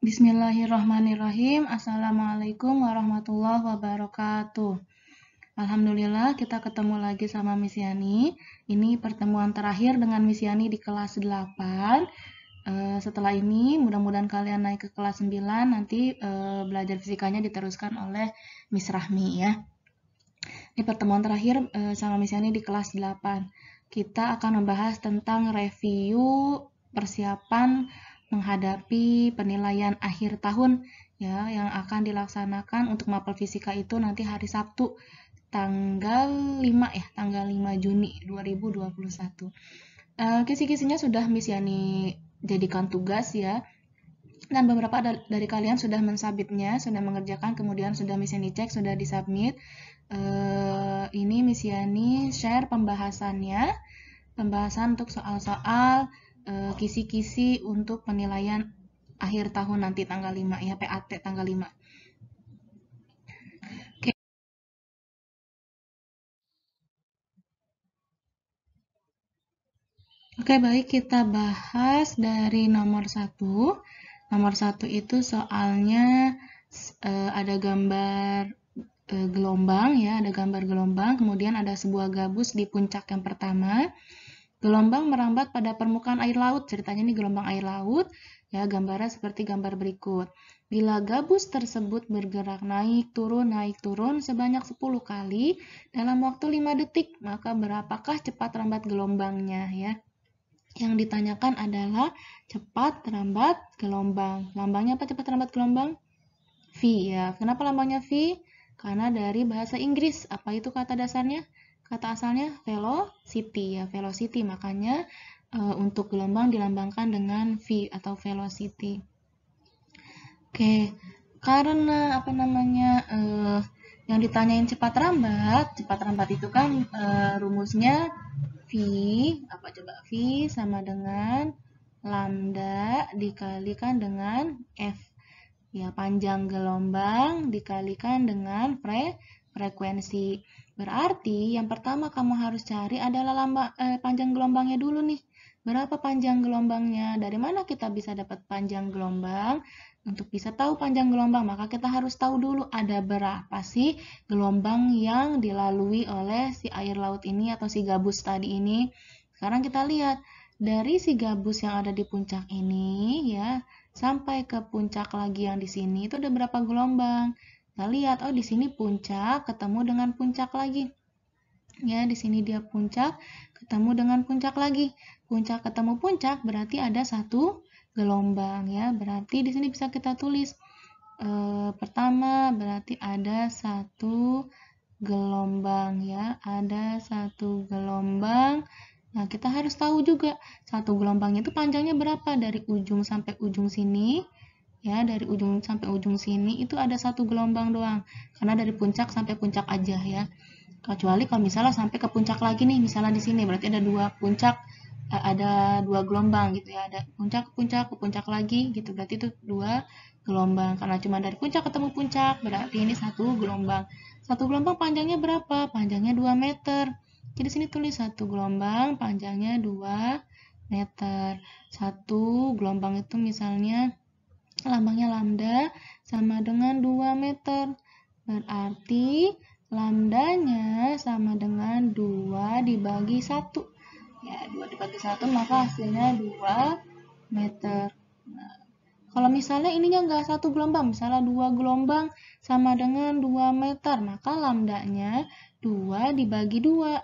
Bismillahirrahmanirrahim. Assalamualaikum warahmatullahi wabarakatuh. Alhamdulillah kita ketemu lagi sama Miss Yani. Ini pertemuan terakhir dengan Miss Yani di kelas 8. Setelah ini mudah-mudahan kalian naik ke kelas 9. Nanti belajar fisikanya diteruskan oleh Miss Rahmi ya. Di pertemuan terakhir sama Miss Yani di kelas 8. Kita akan membahas tentang review persiapan menghadapi penilaian akhir tahun ya yang akan dilaksanakan untuk mapel fisika itu nanti hari Sabtu tanggal 5 ya, tanggal 5 Juni 2021. Kisi-kisinya sudah Miss Yani jadikan tugas ya. Dan beberapa dari kalian sudah mensubmitnya, sudah mengerjakan, kemudian sudah Miss Yani cek, sudah disubmit. Ini Miss Yani share pembahasannya, pembahasan untuk soal-soal kisi-kisi untuk penilaian akhir tahun nanti tanggal 5 ya, PAT tanggal 5. Oke, baik, kita bahas dari nomor 1. Nomor 1 itu soalnya ada gambar gelombang ya, ada gambar gelombang, kemudian ada sebuah gabus di puncak yang pertama. Gelombang merambat pada permukaan air laut, ceritanya ini gelombang air laut, ya gambarnya seperti gambar berikut. Bila gabus tersebut bergerak naik turun sebanyak 10 kali dalam waktu 5 detik, maka berapakah cepat rambat gelombangnya ya? Yang ditanyakan adalah cepat rambat gelombang. Lambangnya apa cepat rambat gelombang? V ya. Kenapa lambangnya V? Karena dari bahasa Inggris. Apa itu kata dasarnya? Kata asalnya velocity ya, velocity. Makanya untuk gelombang dilambangkan dengan V atau velocity. Oke, karena apa namanya yang ditanyain cepat rambat itu kan rumusnya V, apa coba? V sama dengan lambda dikalikan dengan F. Ya, panjang gelombang dikalikan dengan frekuensi. Berarti yang pertama kamu harus cari adalah panjang gelombangnya dulu nih. Berapa panjang gelombangnya? Dari mana kita bisa dapat panjang gelombang? Untuk bisa tahu panjang gelombang, maka kita harus tahu dulu ada berapa sih gelombang yang dilalui oleh si air laut ini atau si gabus tadi ini. Sekarang kita lihat dari si gabus yang ada di puncak ini ya, sampai ke puncak lagi yang di sini itu ada berapa gelombang? Kita lihat, oh di sini puncak ketemu dengan puncak lagi. Ya, di sini dia puncak ketemu dengan puncak lagi. Puncak ketemu puncak berarti ada satu gelombang ya. Berarti di sini bisa kita tulis pertama berarti ada satu gelombang ya. Ada satu gelombang. Nah, kita harus tahu juga satu gelombangnya itu panjangnya berapa dari ujung sampai ujung sini. Ya, dari ujung sampai ujung sini itu ada satu gelombang doang. Karena dari puncak sampai puncak aja ya. Kecuali kalau misalnya sampai ke puncak lagi nih, misalnya di sini berarti ada dua puncak, ada dua gelombang gitu ya. Ada puncak ke puncak lagi gitu. Berarti itu dua gelombang. Karena cuma dari puncak ketemu puncak, berarti ini satu gelombang. Satu gelombang panjangnya berapa? Panjangnya 2 meter. Jadi sini tulis satu gelombang panjangnya 2 meter. Satu gelombang itu misalnya lambangnya lambda sama dengan 2 meter. Berarti lambdanya sama dengan 2 dibagi 1. Ya, 2 dibagi 1 maka hasilnya 2 meter. Nah, kalau misalnya ininya enggak satu gelombang, misalnya 2 gelombang sama dengan 2 meter, maka lambdanya 2 dibagi 2.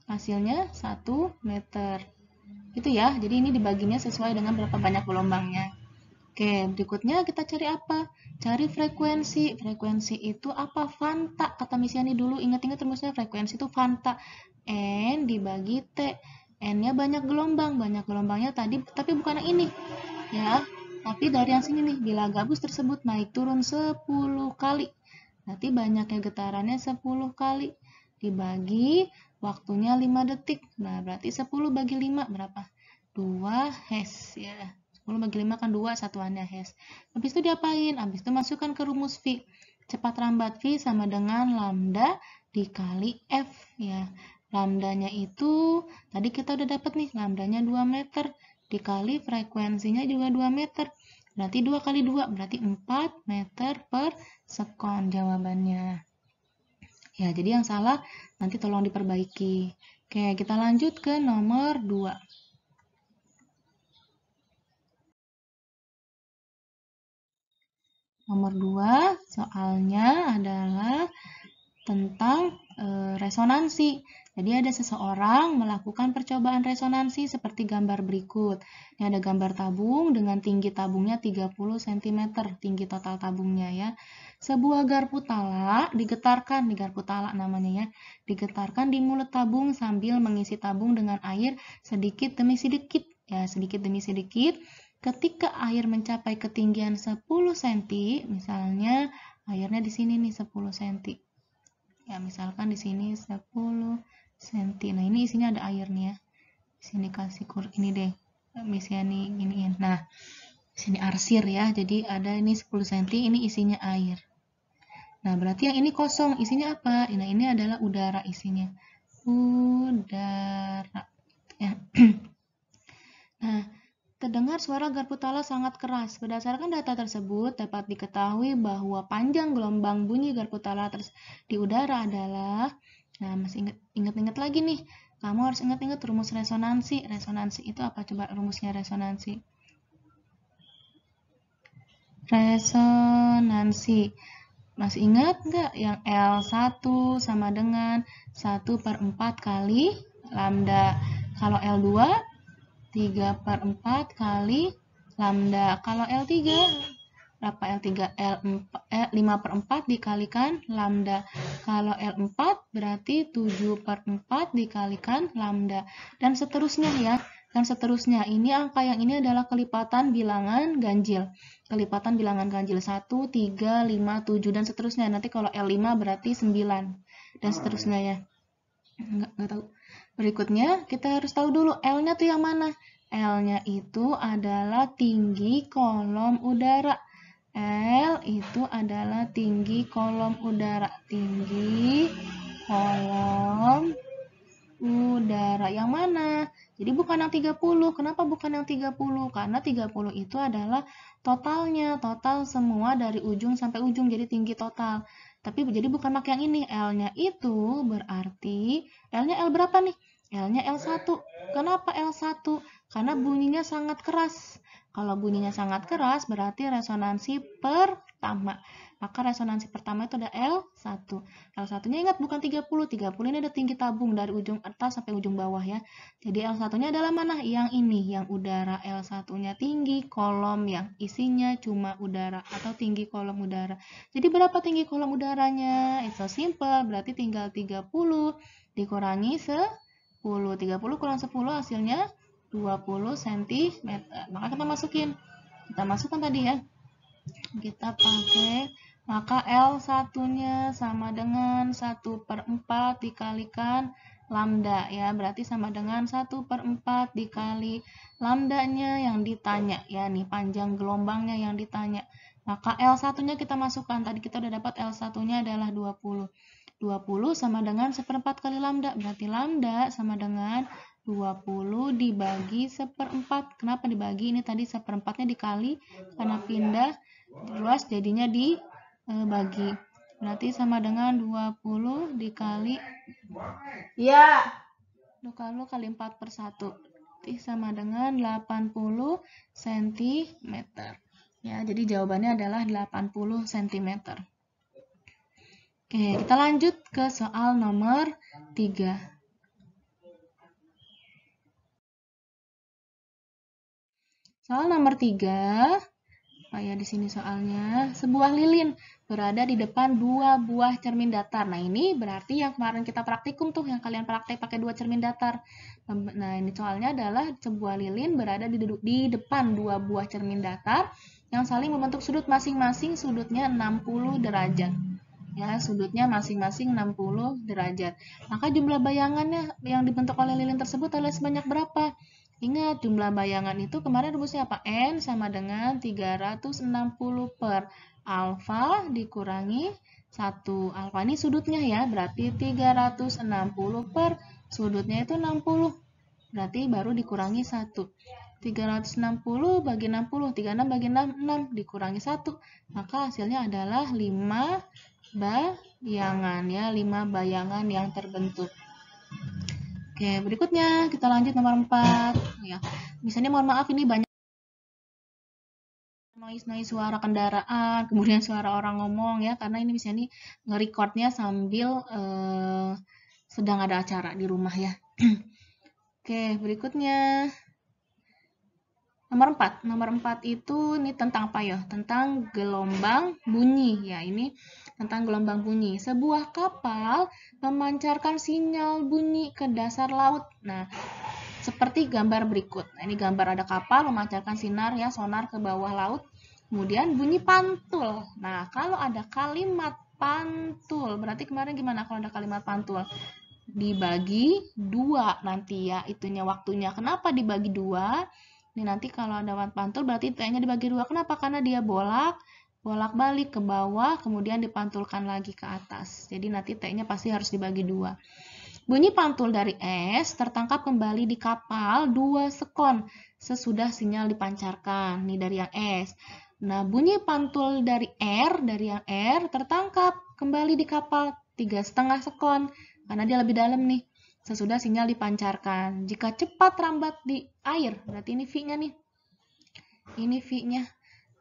Hasilnya 1 meter. Gitu ya, jadi ini dibaginya sesuai dengan berapa banyak gelombangnya. Oke, berikutnya kita cari apa? Cari frekuensi. Frekuensi itu apa? Fanta. Kata Miss Yani dulu, ingat-ingat rumusnya frekuensi itu fanta. N dibagi T. N-nya banyak gelombang. Banyak gelombangnya tadi, tapi bukan yang ini. Ya, tapi dari yang sini nih. Bila gabus tersebut naik turun 10 kali. Berarti banyaknya getarannya 10 kali. Dibagi waktunya 5 detik. Nah, berarti 10 bagi 5 berapa? 2 Hz ya. 10 bagi 5 kan 2 satuannya Hz. Habis itu diapain? Habis itu masukkan ke rumus V. Cepat rambat V sama dengan lambda dikali F ya. Lambdanya itu tadi kita udah dapat nih, lambdanya 2 meter dikali frekuensinya juga 2 meter. Berarti 2 kali 2, berarti 4 meter per sekon jawabannya. Ya, jadi yang salah nanti tolong diperbaiki. Oke, kita lanjut ke nomor 2. Nomor 2, soalnya adalah tentang resonansi. Jadi ada seseorang melakukan percobaan resonansi seperti gambar berikut. Ini ada gambar tabung dengan tinggi tabungnya 30 cm, tinggi total tabungnya ya. Sebuah garpu tala digetarkan, di garpu tala namanya ya, digetarkan di mulut tabung sambil mengisi tabung dengan air sedikit demi sedikit. Ya, sedikit demi sedikit. Ketika air mencapai ketinggian 10 cm, misalnya airnya di sini nih 10 cm. Ya, misalkan di sini 10 cm. Nah, ini isinya ada air nih ya. Di sini kasih ini deh. Misalnya giniin. Nah, di sini arsir ya. Jadi ada ini 10 cm, ini isinya air. Nah, berarti yang ini kosong. Isinya apa? Nah, ini adalah udara isinya. Udara. Ya. Nah, terdengar suara garpu tala sangat keras. Berdasarkan data tersebut, dapat diketahui bahwa panjang gelombang bunyi garpu tala di udara adalah, nah masih ingat-ingat lagi nih, kamu harus ingat-ingat rumus resonansi. Resonansi itu apa? Coba rumusnya resonansi. Resonansi. Masih ingat nggak yang L1 sama dengan 1/4 kali lambda. Kalau L2, 3/4 kali lambda. Kalau L3, berapa L3? 5/4 dikalikan lambda. Kalau L4 berarti 7/4 dikalikan lambda. Dan seterusnya ya. Dan seterusnya. Ini angka yang ini adalah kelipatan bilangan ganjil. Kelipatan bilangan ganjil 1, 3, 5, 7, dan seterusnya. Nanti kalau L5 berarti 9. Dan seterusnya ya. Nggak tahu. Berikutnya, kita harus tahu dulu L-nya tuh yang mana. L-nya itu adalah tinggi kolom udara. L itu adalah tinggi kolom udara. Tinggi kolom udara. Yang mana? Jadi bukan yang 30. Kenapa bukan yang 30? Karena 30 itu adalah totalnya. Total semua dari ujung sampai ujung. Jadi tinggi total. Tapi jadi bukan pakai yang ini. L-nya itu berarti, L-nya L berapa nih? L-nya L1. Kenapa L1? Karena bunyinya sangat keras. Kalau bunyinya sangat keras berarti resonansi pertama. Maka resonansi pertama itu ada L1. L1-nya ingat bukan 30. 30 ini ada tinggi tabung dari ujung atas sampai ujung bawah ya. Jadi L1-nya adalah mana? Yang ini, yang udara. L1-nya tinggi kolom yang isinya cuma udara atau tinggi kolom udara. Jadi berapa tinggi kolom udaranya? It's so simple, berarti tinggal 30 dikurangi 10. 30 kurang 10 hasilnya 20 cm. Maka kita masukin. Kita masukkan tadi ya. Kita pakai, maka L1-nya sama dengan 1/4 dikalikan lambda ya. Berarti sama dengan 1/4 dikali lambdanya yang ditanya ya. Nih panjang gelombangnya yang ditanya. Maka L1-nya kita masukkan. Tadi kita udah dapat L1-nya adalah 20. 20 sama dengan 1/4 kali lambda. Berarti lambda sama dengan 20 dibagi 1/4. Kenapa dibagi? Ini tadi 1/4-nya dikali karena pindah luas jadinya dibagi. Berarti sama dengan 20 dikali 20 kali 4/1. Berarti sama dengan 80 cm. Ya, jadi jawabannya adalah 80 cm. Oke, kita lanjut ke soal nomor 3. Soal nomor 3, ya di sini soalnya, sebuah lilin berada di depan 2 buah cermin datar. Nah, ini berarti yang kemarin kita praktikum tuh, yang kalian praktek pakai 2 cermin datar. Nah, ini soalnya adalah sebuah lilin berada di depan 2 buah cermin datar yang saling membentuk sudut masing-masing, sudutnya 60 derajat. Ya, sudutnya masing-masing 60 derajat. Maka jumlah bayangannya yang dibentuk oleh lilin tersebut adalah sebanyak berapa? Ingat, jumlah bayangan itu kemarin rumusnya apa? N sama dengan 360 per alfa dikurangi 1. Alfa ini sudutnya ya, berarti 360 per sudutnya itu 60. Berarti baru dikurangi 1. 360 bagi 60, 36 bagi 6 dikurangi 1. Maka hasilnya adalah 5 bayangan ya, 5 bayangan yang terbentuk. Oke, berikutnya kita lanjut nomor 4 ya. Misalnya mohon maaf ini banyak noise suara kendaraan, kemudian suara orang ngomong ya, karena ini misalnya nge-recordnya sambil sedang ada acara di rumah ya. Oke, berikutnya nomor 4. Nomor 4 itu ini tentang apa ya? Tentang gelombang bunyi. Ya, ini tentang gelombang bunyi. Sebuah kapal memancarkan sinyal bunyi ke dasar laut. Nah, seperti gambar berikut. Nah, ini gambar ada kapal memancarkan sinar ya, sonar ke bawah laut. Kemudian bunyi pantul. Nah, kalau ada kalimat pantul, berarti kemarin gimana kalau ada kalimat pantul? Dibagi 2 nanti ya, itunya waktunya. Kenapa dibagi 2? Ini nanti kalau ada pantul berarti T-nya dibagi 2. Kenapa? Karena dia bolak-balik ke bawah, kemudian dipantulkan lagi ke atas. Jadi nanti T-nya pasti harus dibagi 2. Bunyi pantul dari S tertangkap kembali di kapal 2 sekon sesudah sinyal dipancarkan. Ini dari yang S. Nah, bunyi pantul dari yang R tertangkap kembali di kapal 3,5 sekon karena dia lebih dalam nih. Sesudah sinyal dipancarkan. Jika cepat rambat di air, berarti ini V-nya nih. Ini V-nya.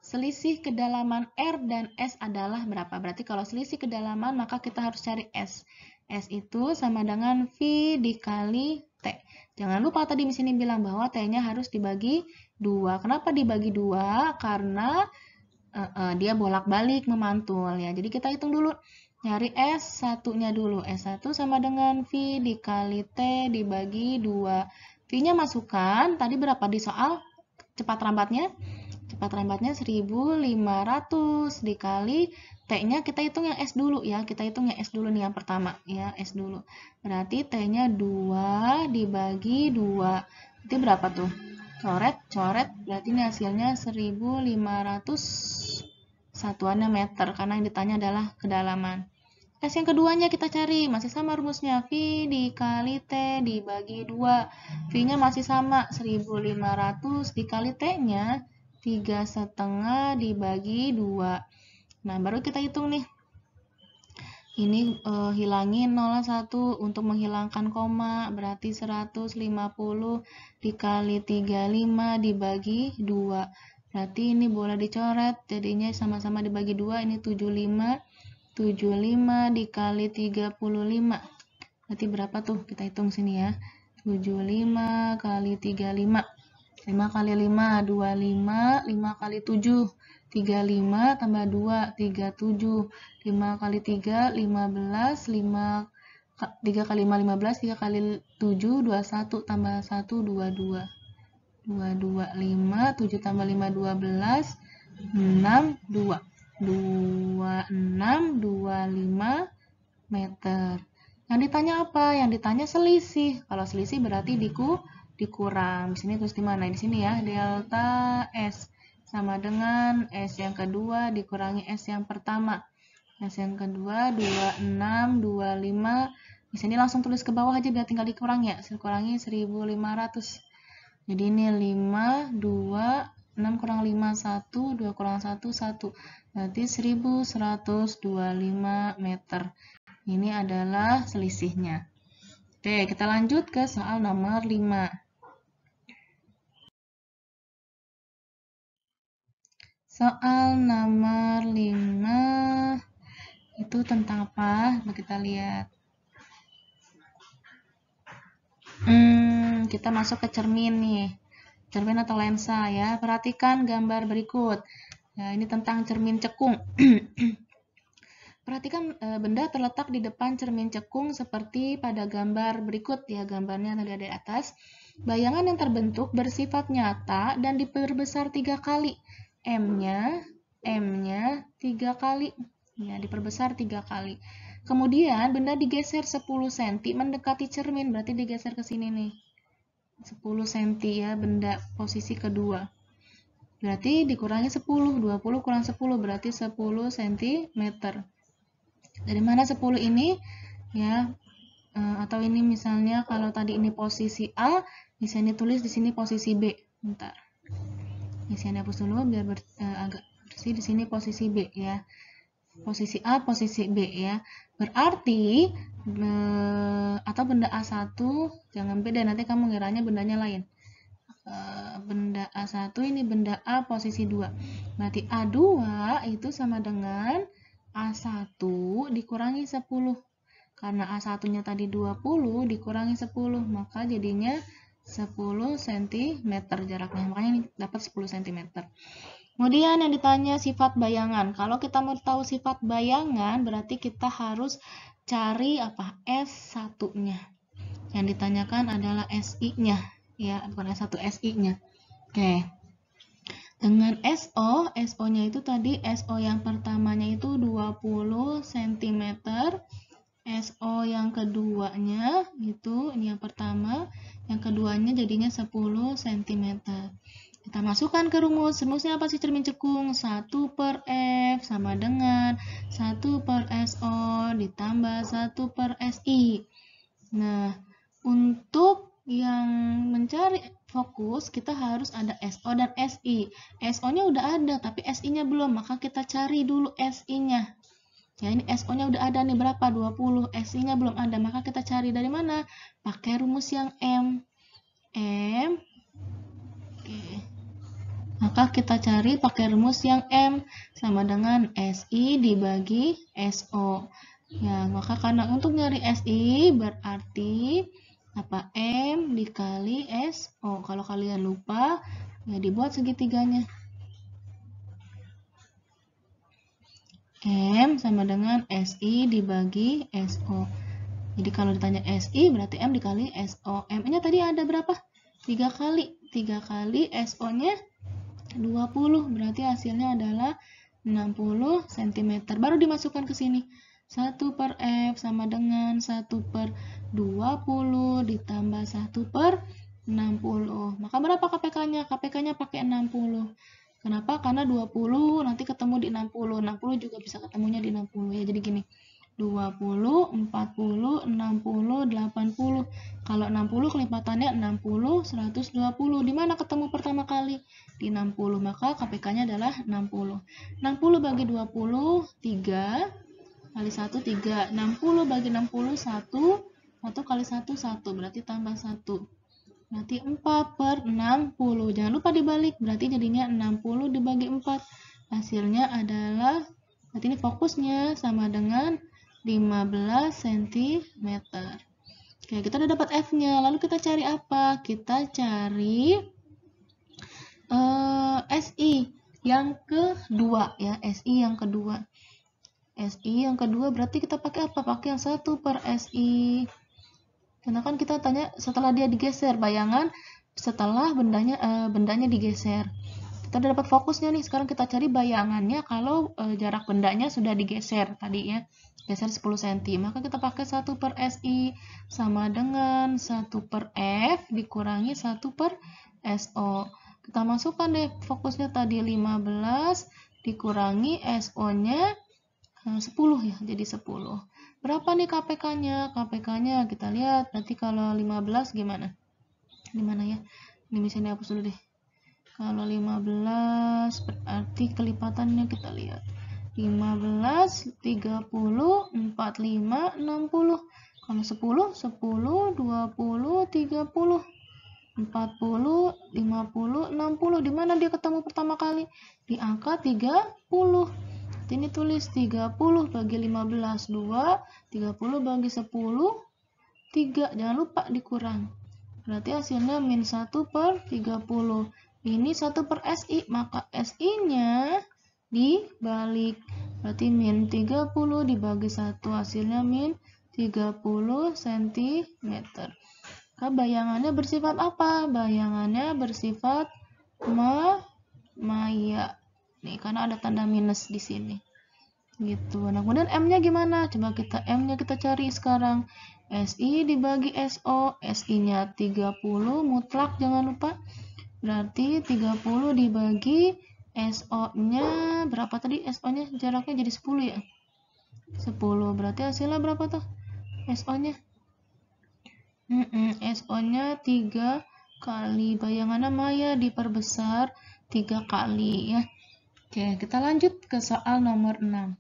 Selisih kedalaman R dan S adalah berapa? Berarti kalau selisih kedalaman, maka kita harus cari S. S itu sama dengan V dikali T. Jangan lupa tadi di sini bilang bahwa T-nya harus dibagi 2. Kenapa dibagi 2? Karena dia bolak-balik memantul ya. Jadi kita hitung dulu. Nyari S1-nya dulu. S1 sama dengan V dikali T dibagi 2. V-nya masukkan. Tadi berapa di soal? Cepat rambatnya? Cepat rambatnya 1500 dikali T-nya kita hitung yang S dulu ya. Kita hitung yang S dulu nih yang pertama ya. S dulu. Berarti T-nya 2 dibagi 2. Itu berapa tuh? Coret. Berarti ini hasilnya 1500 satuannya meter, karena yang ditanya adalah kedalaman. S yang keduanya kita cari, masih sama rumusnya, V dikali T dibagi 2. V-nya masih sama, 1500 dikali T-nya 3,5 dibagi 2. Nah, baru kita hitung nih. Ini hilangin 0,1 untuk menghilangkan koma, berarti 150 dikali 35 dibagi 2. Berarti ini boleh dicoret, jadinya sama-sama dibagi 2, ini 75 dikali 35. Berarti berapa tuh? Kita hitung sini ya. 75 kali 35. 5 kali 5, 25, 5 kali 7, 35 tambah 2, 37. 5 kali 3, 15, 3 kali 5, 15, 3 kali 7, 21, tambah 1, 22. 2, 5, 7 tambah 5, 12, 6, 2. 26, 25 meter. Yang ditanya apa? Yang ditanya selisih. Kalau selisih berarti dikurang. Di sini terus di mana? Di sini ya. Delta S sama dengan S yang kedua dikurangi S yang pertama. S yang kedua 26, 25. Di sini langsung tulis ke bawah aja biar tinggal dikurang ya. Kurangi 1500. Jadi ini 5, 2, 6 kurang 5, 1, 2 kurang 1, 1. Berarti 1125 meter. Ini adalah selisihnya. Oke, kita lanjut ke soal nomor 5. Soal nomor 5 itu tentang apa? Coba kita lihat. Kita masuk ke cermin nih. Cermin atau lensa ya. Perhatikan gambar berikut. Nah, ini tentang cermin cekung. Perhatikan benda terletak di depan cermin cekung seperti pada gambar berikut ya, gambarnya tadi ada di atas. Bayangan yang terbentuk bersifat nyata dan diperbesar 3 kali. M-nya 3 kali. Ya, diperbesar 3 kali. Kemudian benda digeser 10 cm mendekati cermin, berarti digeser ke sini nih. 10 cm ya, benda posisi kedua. Berarti dikurangi 10, 20 kurang 10 berarti 10 cm. Dari mana 10 ini? Ya, atau ini misalnya kalau tadi ini posisi A, bisa ditulis di sini posisi B. Bentar. Ini saya hapus dulu biar agak bersih. Di sini posisi B ya. Posisi A, posisi B ya. Berarti atau benda A1, jangan beda nanti kamu ngiranya bendanya lain. Benda A1 ini benda A posisi 2. Berarti A2 itu sama dengan A1 dikurangi 10. Karena A1-nya tadi 20 dikurangi 10, maka jadinya 10 cm jaraknya. Makanya ini dapat 10 cm. Kemudian yang ditanya sifat bayangan. Kalau kita mau tahu sifat bayangan, berarti kita harus cari apa? S1-nya. Yang ditanyakan adalah SI-nya. Ya, bukan S1, SI-nya. Oke. Dengan SO, SO-nya itu tadi, SO yang pertamanya itu 20 cm. SO yang keduanya itu, ini yang pertama, yang keduanya jadinya 10 cm. Kita masukkan ke rumus. Rumusnya apa sih cermin cekung? 1 per F sama dengan 1 per SO ditambah 1 per SI. Nah, untuk yang mencari fokus, kita harus ada SO dan SI. SO-nya udah ada, tapi SI-nya belum. Maka kita cari dulu SI-nya. Ya, ini SO-nya udah ada nih, berapa? 20. SI-nya belum ada, maka kita cari dari mana? Pakai rumus yang M. Oke. Maka kita cari pakai rumus yang M sama dengan SI dibagi SO. Ya, maka karena untuk nyari SI berarti apa? M dikali SO. Kalau kalian lupa, ya dibuat segitiganya. M sama dengan SI dibagi SO. Jadi kalau ditanya SI berarti M dikali SO. M-nya tadi ada berapa? 3 kali. 3 kali SO-nya 20. Berarti hasilnya adalah 60 cm. Baru dimasukkan ke sini. 1 per F sama dengan 1 per 20 ditambah 1 per 60. Maka berapa KPK-nya? KPK-nya pakai 60. Kenapa? Karena 20 nanti ketemu di 60. 60 juga bisa ketemunya di 60 ya. Jadi gini. 20, 40, 60, 80. Kalau 60 kelipatannya 60, 120. Di mana ketemu pertama kali? Di 60. Maka KPK-nya adalah 60. 60 bagi 20, 3. Kali 1, 3. 60 bagi 60, 1. 1 kali 1, 1. Berarti tambah 1. Berarti 4 per 60. Jangan lupa dibalik. Berarti jadinya 60 dibagi 4. Hasilnya adalah, berarti ini fokusnya sama dengan 15 cm. Oke, kita udah dapat F-nya. Lalu kita cari apa? Kita cari SI yang kedua ya. SI yang kedua. SI yang kedua berarti kita pakai apa? Pakai yang 1 per SI. Karena kan kita tanya setelah dia digeser, bayangan setelah bendanya digeser. Kita udah dapat fokusnya nih, sekarang kita cari bayangannya kalau jarak bendanya sudah digeser tadi ya, geser 10 cm. Maka kita pakai 1 per SI sama dengan 1 per F dikurangi 1 per SO. Kita masukkan deh fokusnya tadi 15 dikurangi SO-nya 10 ya, jadi 10. Berapa nih KPK-nya? KPK-nya kita lihat, nanti kalau 15 gimana? Gimana ya? Ini bisa dihapus dulu deh. Kalau 15 berarti kelipatannya kita lihat. 15, 30, 45, 60. Kalau 10, 10, 20, 30. 40, 50, 60. Di mana dia ketemu pertama kali? Di angka 30. Ini tulis 30 bagi 15, 2. 30 bagi 10, 3. Jangan lupa dikurang. Berarti hasilnya min 1 per 30. Ini 1 per SI, maka SI-nya dibalik. Berarti min 30 dibagi 1, hasilnya min 30 cm. Maka bayangannya bersifat apa? Bayangannya bersifat maya. Nih, karena ada tanda minus di sini. Gitu. Nah, kemudian M-nya gimana? Coba kita M-nya kita cari sekarang. SI dibagi SO, SI-nya 30 mutlak jangan lupa. Berarti 30 dibagi SO-nya berapa tadi? SO-nya jaraknya jadi 10 ya? 10. Berarti hasilnya berapa tuh? SO-nya? SO-nya 30 kali bayangan Maya diperbesar 3 kali ya. Oke, kita lanjut ke soal nomor 6.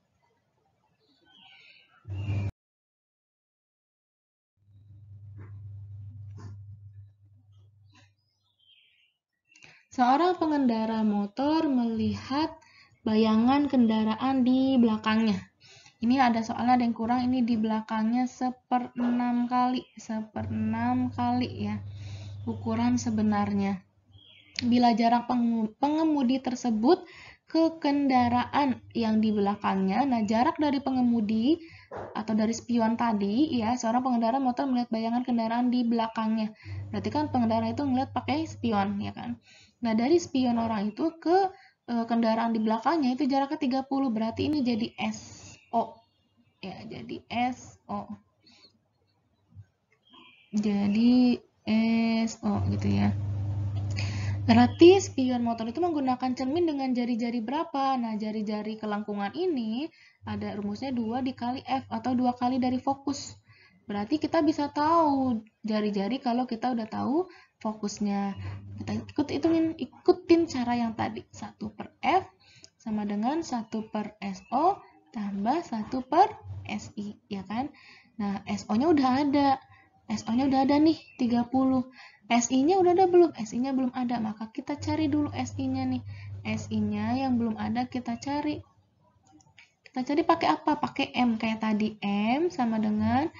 Seorang pengendara motor melihat bayangan kendaraan di belakangnya. Ini ada soalnya ada yang kurang, ini di belakangnya 1/6 kali, 1/6 kali ya, ukuran sebenarnya. Bila jarak pengemudi tersebut ke kendaraan yang di belakangnya, nah jarak dari pengemudi atau dari spion tadi ya, seorang pengendara motor melihat bayangan kendaraan di belakangnya. Berarti kan pengendara itu ngeliat pakai spion ya kan. Nah, dari spion orang itu ke kendaraan di belakangnya itu jaraknya 30, berarti ini jadi SO. Ya, jadi SO. Jadi SO gitu ya. Berarti spion motor itu menggunakan cermin dengan jari-jari berapa? Nah, jari-jari kelengkungan ini ada rumusnya 2 dikali F atau 2 kali dari fokus. Berarti kita bisa tahu jari-jari kalau kita udah tahu fokusnya. Kita ikutin cara yang tadi. 1/F sama dengan 1/SO tambah 1/SI, ya kan? Nah, SO-nya udah ada. SO-nya udah ada nih, 30. SI-nya udah ada belum? SI-nya belum ada, maka kita cari dulu SI-nya nih. SI-nya yang belum ada kita cari. Kita cari pakai apa? Pakai M kayak tadi. M sama dengan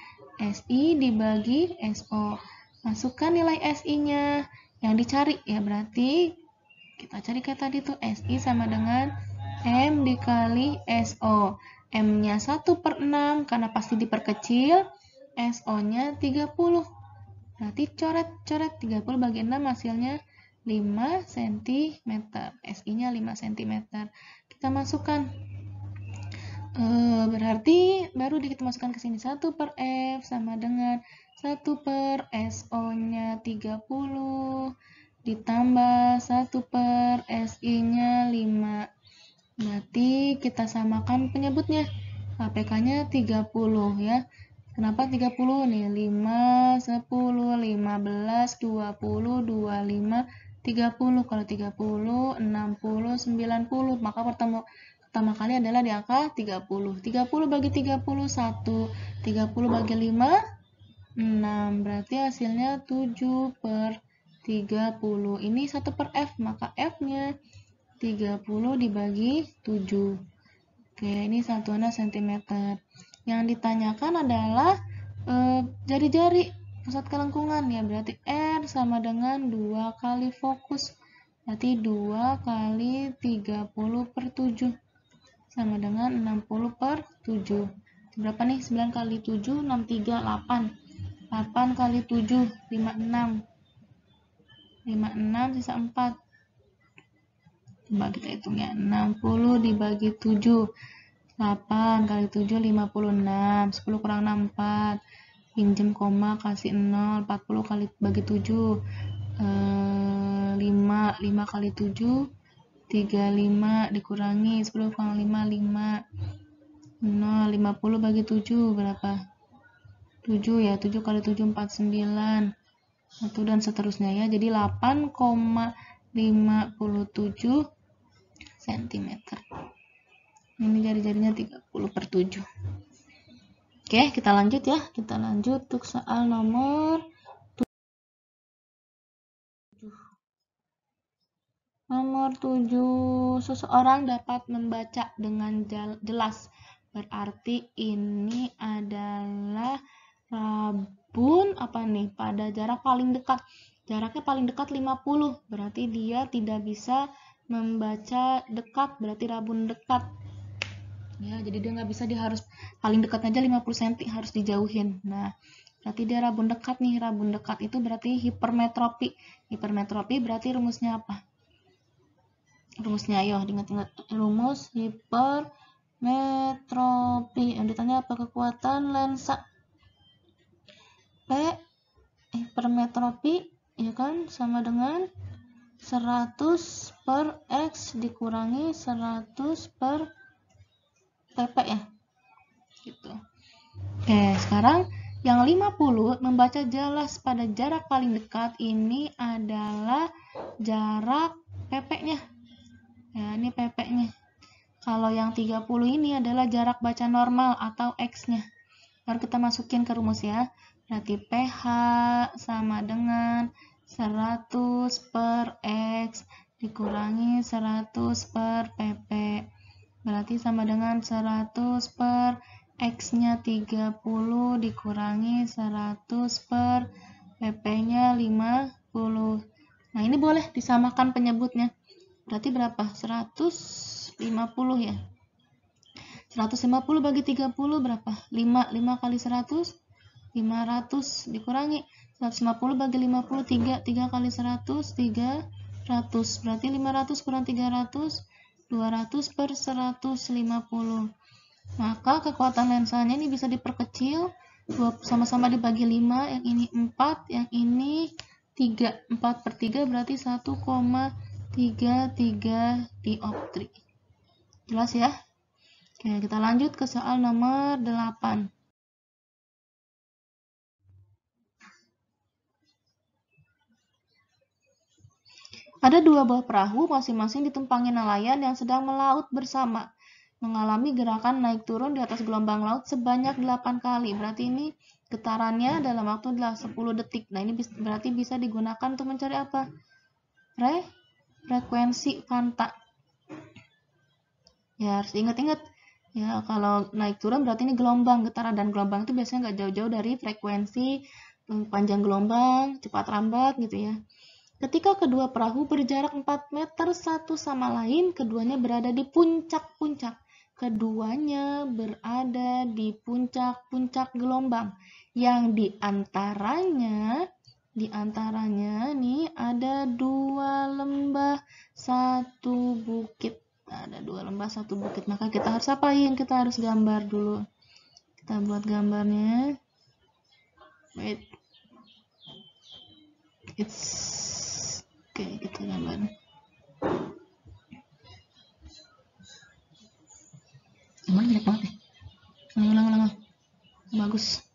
SI dibagi SO. Masukkan nilai SI-nya yang dicari ya, berarti kita cari kayak tadi tuh SI sama dengan M dikali SO. M-nya 1/6 karena pasti diperkecil, SO-nya 30. Berarti coret-coret 30 bagi 6 hasilnya 5 cm. SI-nya 5 cm. Kita masukkan. Berarti baru kita masukkan ke sini 1/F sama dengan 1/SO-nya 30 ditambah 1/SI-nya 5. Berarti kita samakan penyebutnya. APK-nya 30 ya. Kenapa 30 nih? 5, 10, 15, 20, 25, 30. Kalau 30, 60, 90. Maka pertama kali adalah di angka 30. 30 bagi 30, 1. 30 bagi 5, 6. Berarti hasilnya 7/30. Ini 1/F, maka F-nya 30 dibagi 7. Oke, ini satuannya cm. Yang ditanyakan adalah jari-jari pusat kelengkungan ya, berarti R sama dengan 2 kali fokus. Berarti 2 kali 30/7 sama dengan 60/7. Berapa nih? 9 kali 7, 63, 8. 8 kali 7, 56. 56 sisa 4. Coba kita hitung ya, 60 dibagi 7, 8 kali 7, 56, 10 kurang 6, 4, pinjem koma, kasih 0, 40 kali bagi 7, 5 kali 7, 35 dikurangi, 10 kurang 5, 5, 0, 50 bagi 7, berapa? 7 ya, 7 kali 7, 49, 1 dan seterusnya ya, jadi 8,57 cm. Ini jari-jarinya 30/7. Oke, kita lanjut ya. Kita lanjut untuk soal nomor 7. Nomor 7, seseorang dapat membaca dengan jelas. Berarti ini adalah rabun apa nih? Pada jarak paling dekat. Jaraknya paling dekat 50. Berarti dia tidak bisa membaca dekat, berarti rabun dekat. Ya, jadi dia nggak bisa, dia harus paling dekat aja 50 cm harus dijauhin. Nah, berarti dia rabun dekat nih. Rabun dekat itu berarti hipermetropi. Hipermetropi berarti rumusnya apa? Rumusnya ayo diingat-ingat. Rumus hipermetropi. Yang ditanya apa? Kekuatan lensa. P hipermetropi ya kan sama dengan 100/X dikurangi 100/PP ya. Gitu. Oke, sekarang Yang 50 membaca jelas pada jarak paling dekat ini adalah jarak PP-nya. Ya, ini PP-nya. Kalau yang 30 ini adalah jarak baca normal atau X-nya. Baru kita masukin ke rumus ya. Berarti PH sama dengan 100 per X dikurangi 100 per PP. Berarti sama dengan 100 per X-nya 30 dikurangi 100 per PP-nya 50. Nah, ini boleh disamakan penyebutnya. Berarti berapa? 150 ya. 150 bagi 30 berapa? 5 kali 100? 500 dikurangi 150 bagi 50, 3 kali 100, 300. Berarti 500 kurang 300, 200 per 150. Maka kekuatan lensanya ini bisa diperkecil, sama-sama dibagi 5, yang ini 4, yang ini 3. 4 per 3 berarti 1,33 dioptri. Jelas ya? Oke, kita lanjut ke soal nomor 8. Ada 2 buah perahu masing-masing ditumpangi nelayan yang sedang melaut bersama, mengalami gerakan naik turun di atas gelombang laut sebanyak 8 kali. Berarti ini getarannya dalam waktu adalah 10 detik. Nah, ini berarti bisa digunakan untuk mencari apa? Frekuensi fanta. Ya, harus ingat-ingat. Ya, kalau naik turun berarti ini gelombang, getaran, dan gelombang itu biasanya nggak jauh-jauh dari frekuensi panjang gelombang, cepat lambat gitu ya. Ketika kedua perahu berjarak 4 meter satu sama lain, keduanya berada di puncak-puncak. Keduanya berada di puncak-puncak gelombang. Yang diantaranya nih ada 2 lembah, 1 bukit. Ada 2 lembah, 1 bukit. Maka kita harus apain? Kita harus gambar dulu. Kita buat gambarnya. Wait. Oke, kita gambar. Gambar jelek banget ya. Ulang. Bagus.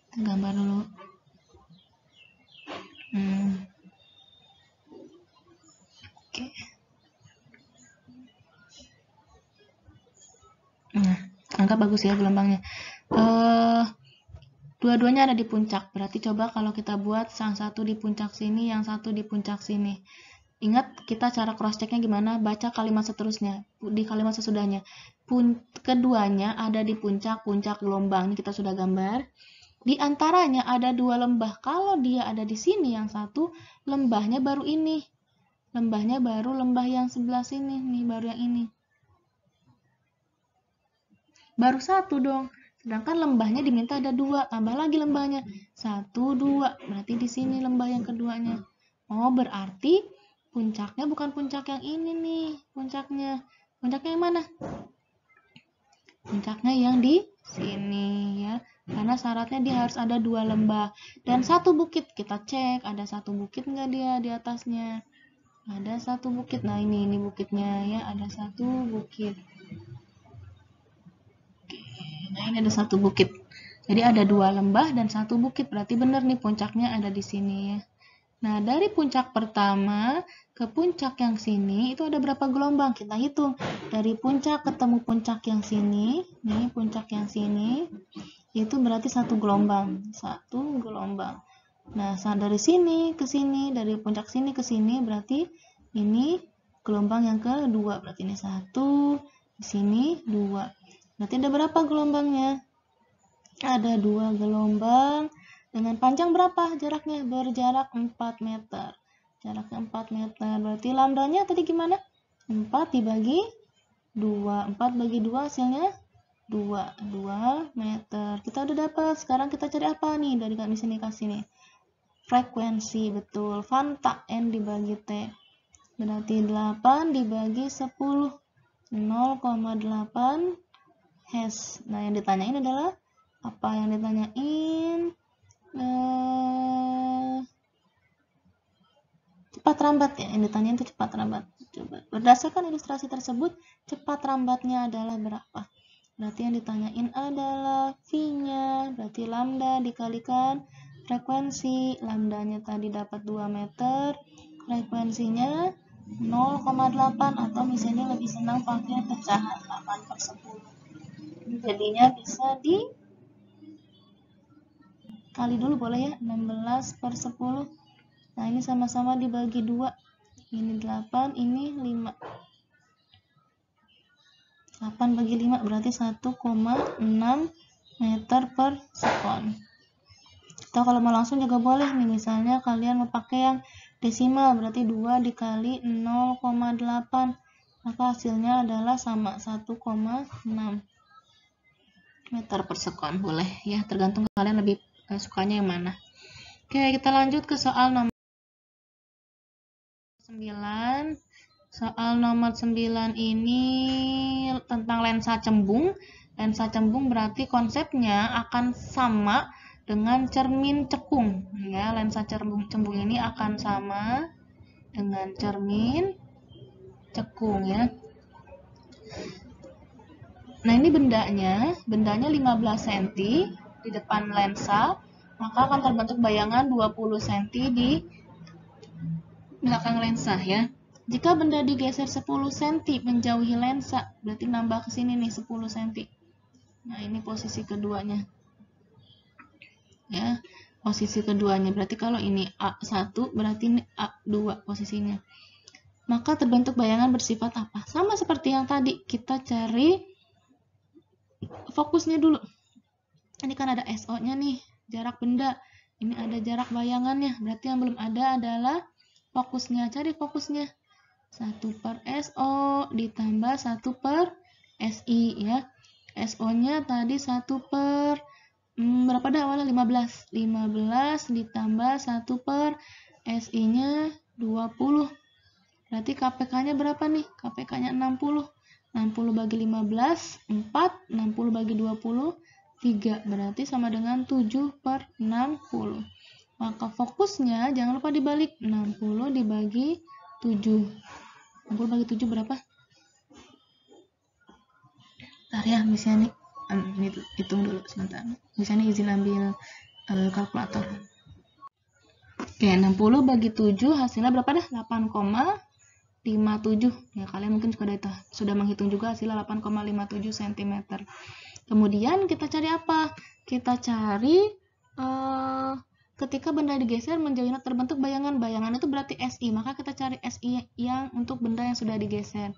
Kita gambar dulu. Oke. Nah, angka bagus ya gelombangnya. Dua-duanya ada di puncak. Berarti coba kalau kita buat yang satu di puncak sini, yang satu di puncak sini. Ingat kita cara cross checknya gimana? Baca kalimat seterusnya, di kalimat sesudahnya. Keduanya ada di puncak-puncak gelombang. Ini kita sudah gambar. Di antaranya ada 2 lembah. Kalau dia ada di sini yang satu, lembahnya baru ini. Lembahnya baru lembah yang sebelah sini. Nih baru yang ini. Baru 1 dong. Sedangkan lembahnya diminta ada 2, tambah lagi lembahnya. 1, 2, berarti di sini lembah yang keduanya. Oh, berarti puncaknya bukan puncak yang ini nih, puncaknya. Puncaknya yang mana? Puncaknya yang di sini ya. Karena syaratnya dia harus ada 2 lembah. Dan 1 bukit, kita cek ada 1 bukit nggak dia di atasnya. Ada 1 bukit, nah ini bukitnya ya, ada 1 bukit. Nah, ini ada 1 bukit. Jadi ada 2 lembah dan 1 bukit. Berarti benar nih puncaknya ada di sini ya. Nah, dari puncak pertama ke puncak yang sini itu ada berapa gelombang? Kita hitung. Dari puncak ketemu puncak yang sini, nih puncak yang sini, itu berarti 1 gelombang. 1 gelombang. Nah, dari sini ke sini, dari puncak sini ke sini berarti ini gelombang yang kedua. Berarti ini 1, di sini 2. Berarti ada berapa gelombangnya? Ada 2 gelombang dengan panjang berapa jaraknya? Berjarak 4 meter. Jaraknya 4 meter. Berarti lambdanya tadi gimana? 4 dibagi 2. 4 bagi 2 hasilnya 2 meter. Kita udah dapat. Sekarang kita cari apa nih? Dari kami sini kasih nih. Frekuensi, betul. Fanta N dibagi T. Berarti 8 dibagi 10. 0,8 Hz. Nah, yang ditanyain adalah apa yang ditanyain? Cepat rambat ya, yang ditanyain itu cepat rambat. Coba berdasarkan ilustrasi tersebut, cepat rambatnya adalah berapa? Berarti yang ditanyain adalah V-nya. Berarti lambda dikalikan frekuensi. Lambdanya tadi dapat 2 meter. Frekuensinya 0,8 atau misalnya lebih senang pakai pecahan 8/10. Jadinya bisa dikali dulu boleh ya, 16/10. Nah, ini sama-sama dibagi 2. Ini 8, ini 5. 8 bagi 5 berarti 1,6 meter per sekon. Atau kalau mau langsung juga boleh nih, misalnya kalian mau pakai yang desimal, berarti 2 dikali 0,8. Maka hasilnya adalah sama 1,6 meter per sekon. Boleh ya, tergantung kalian lebih sukanya yang mana. Oke, kita lanjut ke soal nomor 9. Soal nomor 9 ini tentang lensa cembung. Lensa cembung berarti konsepnya akan sama dengan cermin cekung. Ya, lensa cembung ini akan sama dengan cermin cekung ya. Nah, ini bendanya 15 cm di depan lensa, maka akan terbentuk bayangan 20 cm di belakang lensa ya. Jika benda digeser 10 cm menjauhi lensa, berarti nambah ke sini nih 10 cm. Nah, ini posisi keduanya. Ya, posisi keduanya. Berarti kalau ini A1, berarti ini A2 posisinya. Maka terbentuk bayangan bersifat apa? Sama seperti yang tadi, kita cari fokusnya dulu. Ini kan ada SO-nya nih, jarak benda. Ini ada jarak bayangannya. Berarti yang belum ada adalah fokusnya. Cari fokusnya. 1/SO ditambah 1/SI ya. SO-nya tadi 1/, berapa dah awalnya? 15. 15 ditambah 1/SI-nya 20. Berarti KPK-nya berapa nih? KPK-nya 60. 60 bagi 15, 4. 60 bagi 20, 3. Berarti sama dengan 7/60. Maka fokusnya jangan lupa dibalik. 60 dibagi 7. 60 bagi 7 berapa? Bentar ya, misalnya hitung dulu sebentar. Misalnya izin ambil kalkulator. Oke, 60 bagi 7 hasilnya berapa dah? 8,57. Ya, kalian mungkin sudah menghitung juga hasilnya 8,57 cm. Kemudian kita cari apa? Kita cari ketika benda digeser menjauhi terbentuk bayangan. Bayangan itu berarti SI. Maka kita cari SI yang untuk benda yang sudah digeser.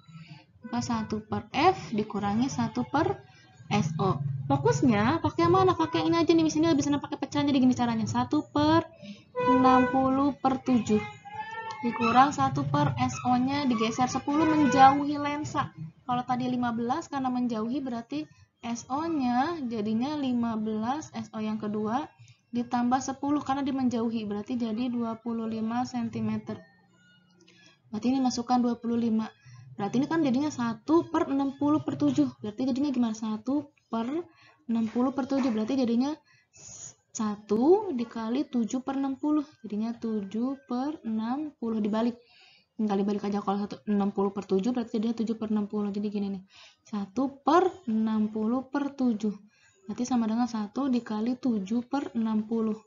Maka 1/F dikurangi 1/SO. Fokusnya pakai mana? Pakai ini aja nih. Misalnya lebih senang pakai pecahan, jadi gini caranya. 1/60/7 dikurang 1/SO-nya digeser 10 menjauhi lensa. Kalau tadi 15 karena menjauhi berarti SO-nya jadinya 15, SO yang kedua ditambah 10 karena dia menjauhi, berarti jadi 25 cm. Berarti ini masukkan 25. Berarti ini kan jadinya 1/60/7. Berarti jadinya gimana? 1/60/7. Berarti jadinya 1 dikali 7/60. Jadinya 7/60 dibalik. Tinggal dibalik aja, kalau 60/7 berarti jadinya 7/60. Jadi gini nih. 1/60/7. Berarti sama dengan 1 dikali 7/60.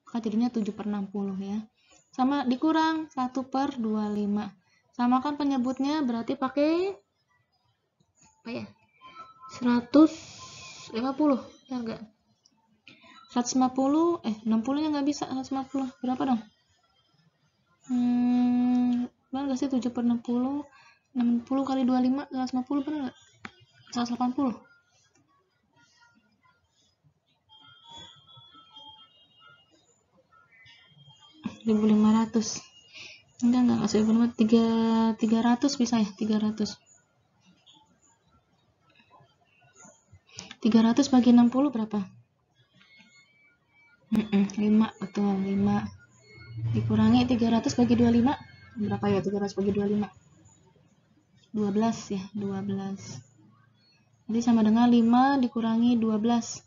Maka jadinya 7/60 ya. Sama dikurang 1/25. Samakan penyebutnya, berarti pakai apa ya? 150 ya enggak? 150, 60 nya nggak bisa. 150 berapa dong? Benar nggak sih? 7/60, 60 kali 25, 150 benar nggak? 180. 1.500. Enggak 1.500, 300 bisa ya, 300. 300 bagi 60 berapa? 5, betul, 5. Dikurangi 300 bagi 25, berapa ya 300 bagi 25? 12 ya, 12. Jadi sama dengan 5 dikurangi 12.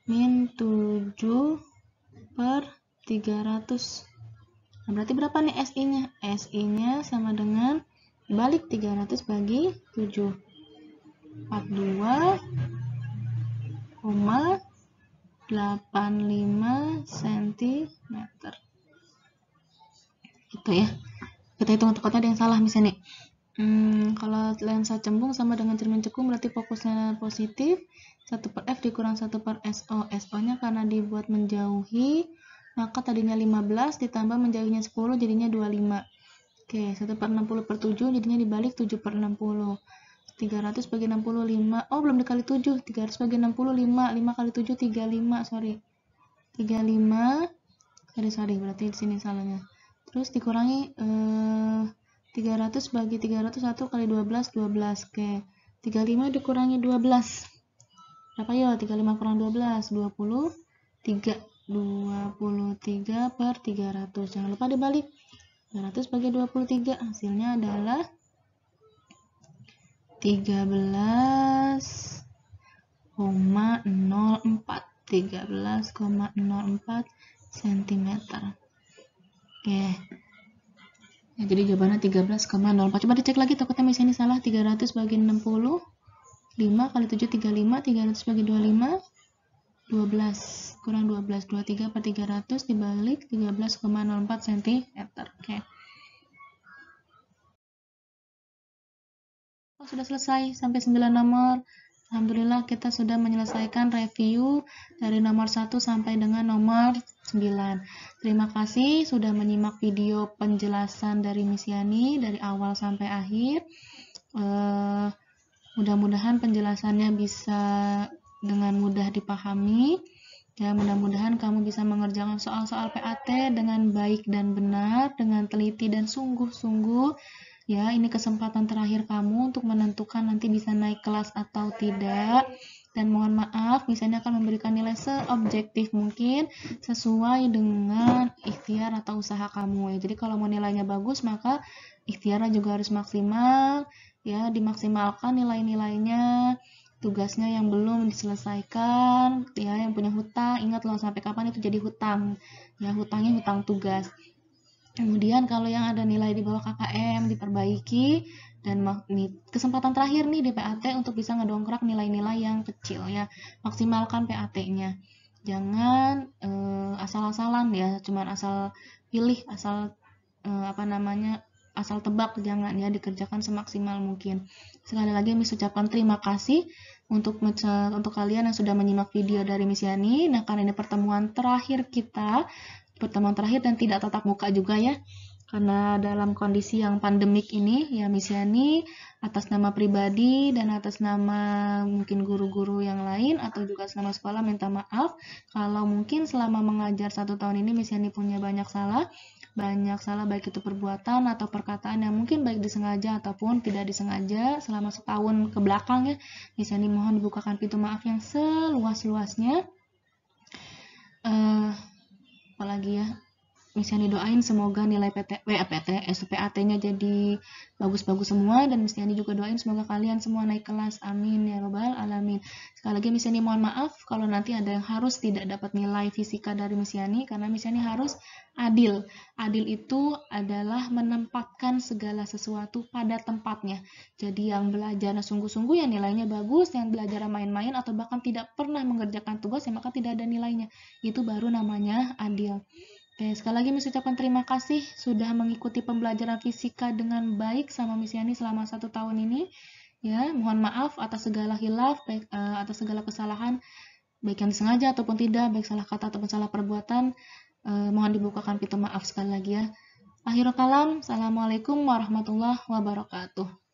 Min 7/300. Nah, berarti berapa nih SI-nya? SI-nya sama dengan balik 300 bagi 7. 42,85 cm. Gitu ya. Kita hitung untuk ada yang salah misalnya. Kalau lensa cembung sama dengan cermin cekung berarti fokusnya positif. 1/f dikurang 1/SO. SO-nya karena dibuat menjauhi, maka tadinya 15 ditambah menjauhnya 10 jadinya 25. Oke, 1/60/7 jadinya dibalik 7/60. 300 bagi 65. Oh, belum dikali 7. 300 bagi 65. 5 kali 7 35, sorry. 35. Sorry, berarti di sini salahnya. Terus dikurangi 300 bagi 300 1 kali 12 12. Oke. 35 dikurangi 12. Berapa ya? 35 kurang 12 23. 23/300. Jangan lupa dibalik. 300 bagi 23 hasilnya adalah 13,04 cm. Oke. Ya, jadi jawabannya 13,04. Coba dicek lagi takutnya misalnya salah. 300 bagi 60, 5 kali 7 35, 300 bagi 25 12 kurang 12, 23/300 dibalik 13,04 cm. Oke. Oh, sudah selesai sampai 9 nomor. Alhamdulillah kita sudah menyelesaikan review dari nomor 1 sampai dengan nomor 9. Terima kasih sudah menyimak video penjelasan dari Miss Yani dari awal sampai akhir. Mudah-mudahan penjelasannya bisa dengan mudah dipahami. Ya, mudah-mudahan kamu bisa mengerjakan soal-soal PAT dengan baik dan benar, dengan teliti dan sungguh-sungguh. Ya, ini kesempatan terakhir kamu untuk menentukan nanti bisa naik kelas atau tidak. Dan mohon maaf, misalnya akan memberikan nilai seobjektif mungkin sesuai dengan ikhtiar atau usaha kamu. Ya, jadi kalau mau nilainya bagus, maka ikhtiarnya juga harus maksimal. Ya, dimaksimalkan nilai-nilainya. Tugasnya yang belum diselesaikan, ya, yang punya hutang, ingat loh sampai kapan itu jadi hutang. Ya, hutangnya hutang tugas. Kemudian kalau yang ada nilai di bawah KKM diperbaiki, dan kesempatan terakhir nih di PAT untuk bisa ngedongkrak nilai-nilai yang kecil ya. Maksimalkan PAT-nya. Jangan asal-asalan ya, cuman asal pilih, asal asal tebak, jangan ya, dikerjakan semaksimal mungkin. Sekali lagi Miss ucapkan terima kasih untuk kalian yang sudah menyimak video dari Miss Yani. Nah, karena ini pertemuan terakhir kita, pertemuan terakhir dan tidak tatap muka juga ya, karena dalam kondisi yang pandemik ini ya, Miss Yani atas nama pribadi dan atas nama mungkin guru-guru yang lain atau juga selama sekolah minta maaf kalau mungkin selama mengajar 1 tahun ini Miss Yani punya banyak salah baik itu perbuatan atau perkataan yang mungkin baik disengaja ataupun tidak disengaja selama setahun ke belakang ya. Miss Yani mohon dibukakan pintu maaf yang seluas-luasnya. Apalagi ya, Miss Yani doain semoga nilai PAT-nya jadi bagus-bagus semua, dan Miss Yani juga doain semoga kalian semua naik kelas, amin ya robbal alamin. Sekali lagi Miss Yani mohon maaf kalau nanti ada yang harus tidak dapat nilai fisika dari Miss Yani, karena Miss Yani harus adil. Adil itu adalah menempatkan segala sesuatu pada tempatnya. Jadi yang belajar sungguh-sungguh ya nilainya bagus, yang belajar main-main atau bahkan tidak pernah mengerjakan tugas ya maka tidak ada nilainya. Itu baru namanya adil. Oke, sekali lagi Miss ucapkan terima kasih sudah mengikuti pembelajaran fisika dengan baik sama Miss Yani selama 1 tahun ini. Ya, mohon maaf atas segala hilaf, atas segala kesalahan, baik yang disengaja ataupun tidak, baik salah kata ataupun salah perbuatan. Mohon dibukakan pintu maaf sekali lagi ya. Akhirul kalam, assalamualaikum warahmatullahi wabarakatuh.